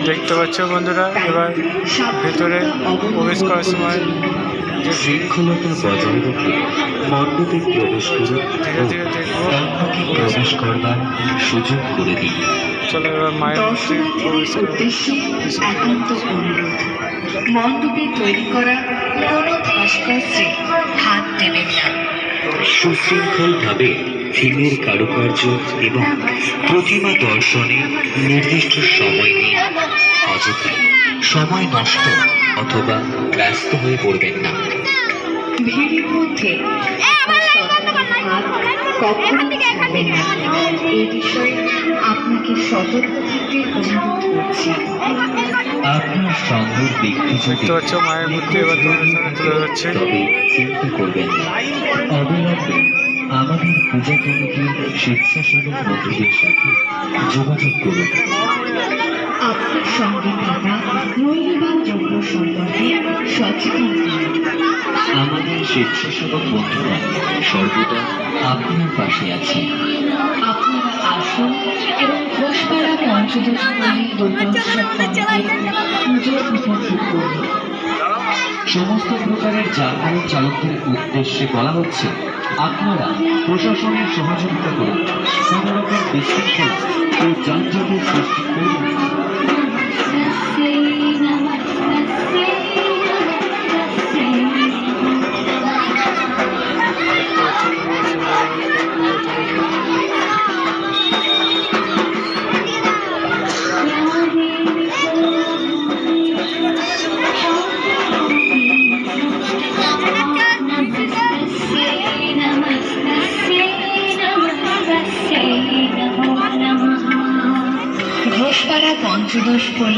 দেখতে পাচ্ছ বন্ধুরা, এবার ভেতরে প্রবেশ করার সময় শৃঙ্খলতা বজায় রেখে মণ্ডপে প্রবেশ করুন ধীরে ধীরে দেখবো। আপনাকে প্রবেশ করবার সুযোগ করে দিন। চলো এবার মায়ের মূর্তি প্রবেশ করবো। উদ্দেশ্যে একান্ত অনুরোধ, মণ্ডপে তৈরি করা কোনো ভাস্কর্যে হাত দেবেন না। সুশৃঙ্খলভাবে থিমের কারুকার্য এবং প্রতিমা দর্শনে নির্দিষ্ট সময় নিন। অযথা সময় নষ্ট অথবা ব্যস্ত হয়ে পড়বেন না। ভিড়ের মধ্যে আপনার সন্তানের হাত কখনো ছাড়বেন না। এই বিষয়ে আপনাকে সতর্ক থাকতে অনুরোধ করছি। আপনার সঙ্গের ব্যক্তি যদি দেখতে পাচ্ছ মায়ের মূর্তি এবার তোমাদের সামনে তুলে যাচ্ছে। তবে চিন্তা করবেন না। অবিলম্বে আমাদের পূজা কমিটির স্বেচ্ছাসেবক বন্ধুদের সাথে যোগাযোগ করুন। আপনার সঙ্গে থাকা মূল্যবান যোগ্য সম্পর্কে সচেতন করুন। আমাদের স্বেচ্ছাসেবক বন্ধুরা সর্বদা আপনার পাশে আছে। আপনারা আসুন এবং ঘোষপাড়া পঞ্চদশ পল্লী দুর্গোৎসব কমিটির পুজো উপভোগ করুন। সমস্ত প্রকারের যানবাহন চালকদের উদ্দেশ্যে বলা হচ্ছে, আপনারা প্রশাসনের সহযোগিতা করুন। কোনো রকম বিশৃঙ্খলা ও যানজটের সৃষ্টি করুন না। ঘোষপাড়া পঞ্চদশ পল্লী